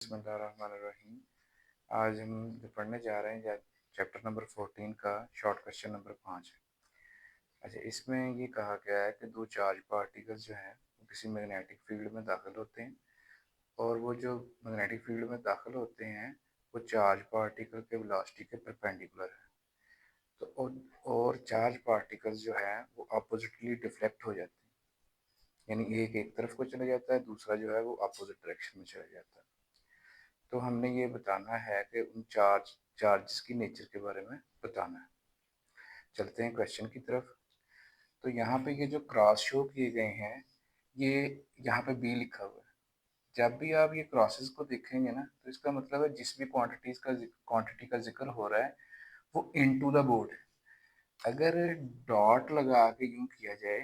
बिस्मिल्लाहिर्रहमानिर्रहीम। आज हम जो पढ़ने जा रहे हैं चैप्टर नंबर 14 का शॉर्ट क्वेश्चन नंबर 5 है। अच्छा, इसमें ये कहा गया है कि दो चार्ज पार्टिकल्स जो हैं वो किसी मैग्नेटिक फील्ड में दाखिल होते हैं और वो जो मैग्नेटिक फील्ड में दाखिल होते हैं वो चार्ज पार्टिकल के वेलोसिटी के परपेंडिकुलर है। तो और चार्ज पार्टिकल्स जो है वो अपोजिटली डिफ्लेक्ट हो जाते हैं, यानी एक तरफ को चले जाता है, दूसरा जो है वो अपोजिट डायरेक्शन में चला जाता है। तो हमने ये बताना है कि उन चार्जेस की नेचर के बारे में बताना है। चलते हैं क्वेश्चन की तरफ। तो यहाँ पे ये जो क्रॉस शो किए गए हैं, ये यहाँ पे बी लिखा हुआ है। जब भी आप ये क्रॉसेस को देखेंगे ना, तो इसका मतलब है जिस भी क्वांटिटी का जिक्र हो रहा है वो इनटू द बोर्ड है। अगर डॉट लगा के यूं किया जाए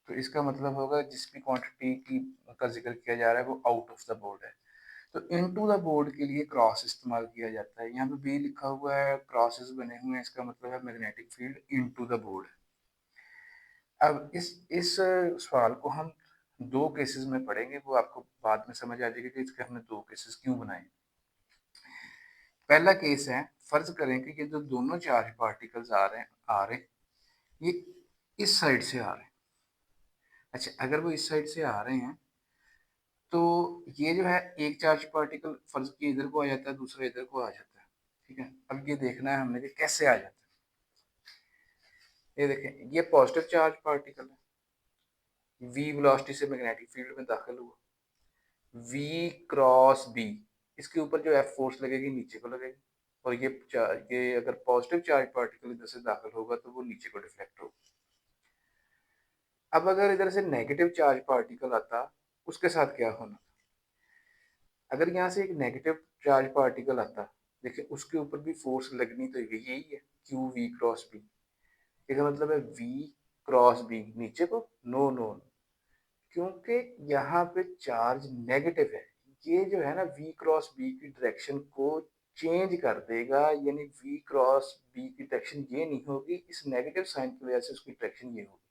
तो इसका मतलब होगा जिस भी क्वांटिटी की का जिक्र किया जा रहा है वो आउट ऑफ द बोर्ड है। तो इनटू द बोर्ड के लिए क्रॉस इस्तेमाल किया जाता है। यहाँ पे बी लिखा हुआ है, क्रॉसेस बने हुए हैं, इसका मतलब है magnetic field into the board. अब इस सवाल को हम दो केसेस में पढ़ेंगे, वो आपको बाद में समझ आ जाएगा कि इसके हमने दो केसेस क्यों बनाए। पहला केस है, फर्ज करें कि ये जो दोनों चार्ज पार्टिकल्स आ रहे हैं ये इस साइड से आ रहे हैं। अच्छा, अगर वो इस साइड से आ रहे हैं तो ये जो है एक चार्ज पार्टिकल फर्ज किए इधर को आ जाता है, दूसरा इधर को आ जाता है। ठीक है, अब ये देखना है हमने कि कैसे आ जाता है। ये देखें, ये पॉजिटिव चार्ज पार्टिकल है, v वेलोसिटी से मैग्नेटिक फील्ड में दाखिल हुआ, v क्रॉस b, इसके ऊपर जो f फोर्स लगेगी नीचे को लगेगी, और ये अगर पॉजिटिव चार्ज पार्टिकल इधर से दाखिल होगा तो वो नीचे को डिफ्लेक्ट होगा। अब अगर इधर से नेगेटिव चार्ज पार्टिकल आता, उसके साथ क्या होना? अगर यहाँ से एक नेगेटिव चार्ज पार्टिकल आता, देखिए उसके ऊपर भी फोर्स लगनी तो यही है, क्यू वी क्रॉस बी। इसका मतलब है वी क्रॉस बी नीचे को, नो नो, क्योंकि यहाँ पे चार्ज नेगेटिव है। ये जो है ना वी क्रॉस बी की डायरेक्शन को चेंज कर देगा, यानी वी क्रॉस बी की डायरेक्शन ये नहीं होगी, इस नेगेटिव साइन की वजह से उसकी डायरेक्शन ये होगी।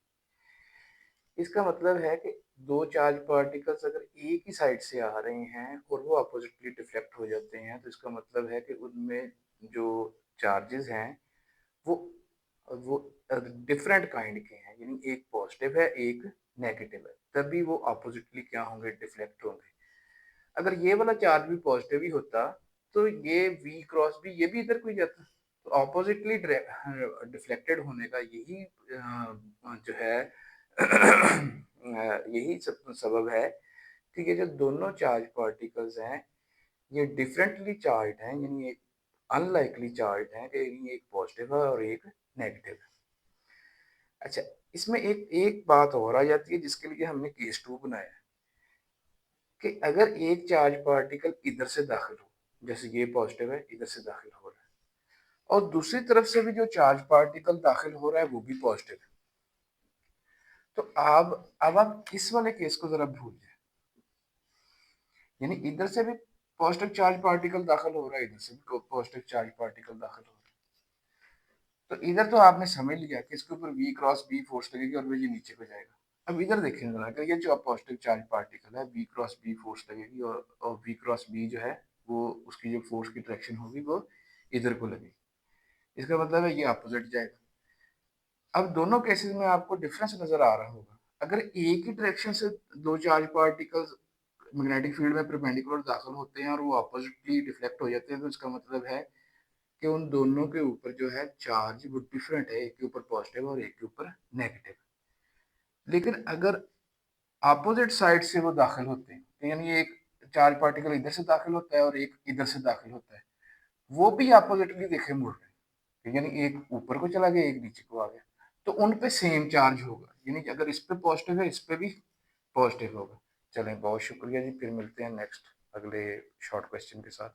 इसका मतलब है कि दो चार्ज पार्टिकल्स अगर एक ही साइड से आ रहे हैं और वो अपोजिटली डिफ्लेक्ट हो जाते हैं, तो इसका मतलब है कि उनमें जो चार्जेस हैं वो वो डिफरेंट काइंड के हैं, यानी एक पॉजिटिव है एक नेगेटिव है, तभी वो अपोजिटली क्या होंगे, डिफ्लेक्ट होंगे। अगर ये वाला चार्ज भी पॉजिटिव ही होता तो ये वी क्रॉस भी ये भी इधर को ही जाता। तो अपोजिटली डिफ्लेक्टेड होने का यही जो है यही सबब है कि ये जो दोनों चार्ज पार्टिकल्स हैं ये डिफरेंटली चार्ज हैं, यानी एक अनलाइकली चार्ज हैं कि यानी एक पॉजिटिव है और एक नेगेटिव है। अच्छा, इसमें एक एक बात और आ जाती है जिसके लिए हमने केस 2 बनाया है कि अगर एक चार्ज पार्टिकल इधर से दाखिल हो, जैसे ये पॉजिटिव है इधर से दाखिल हो रहा है, और दूसरी तरफ से भी जो चार्ज पार्टिकल दाखिल हो रहा है वो भी पॉजिटिव है, तो अब आप इस वाले केस को जरा भूल जाए, यानी इधर से भी पॉजिटिव चार्ज पार्टिकल दाखिल हो रहा है, इधर से भी पॉजिटिव चार्ज पार्टिकल दाखिल हो रहा है। तो इधर तो आपने समझ लिया कि इसके ऊपर v क्रॉस b फोर्स लगेगी और वो ये नीचे को जाएगा। अब इधर देखें जरा, अगर ये जो पॉजिटिव चार्ज पार्टिकल है v क्रॉस b फोर्स लगेगी और v क्रॉस b जो है वो उसकी जो फोर्स की डायरेक्शन होगी वो इधर को लगेगी। इसका मतलब है ये अपोजिट जाएगा। अब दोनों केसेस में आपको डिफरेंस नजर आ रहा होगा। अगर एक ही डायरेक्शन से दो चार्ज पार्टिकल्स मैग्नेटिक फील्ड में परपेंडिकुलर दाखिल होते हैं और वो अपोजिटली डिफ्लेक्ट हो जाते हैं, तो इसका मतलब है कि उन दोनों के ऊपर जो है चार्ज वो डिफरेंट है, एक के ऊपर पॉजिटिव और एक के ऊपर नेगेटिव। लेकिन अगर अपोजिट साइड से वो दाखिल होते हैं, तो यानी एक चार्ज पार्टिकल इधर से दाखिल होता है और एक इधर से दाखिल होता है, वो भी अपोजिटली देखे मुड़ रहे हैं, यानी एक ऊपर को चला गया एक नीचे को आ गया, तो उन पे सेम चार्ज होगा, यानी कि अगर इस पे पॉजिटिव है इस पे भी पॉजिटिव होगा। चलें, बहुत शुक्रिया जी, फिर मिलते हैं नेक्स्ट अगले शॉर्ट क्वेश्चन के साथ।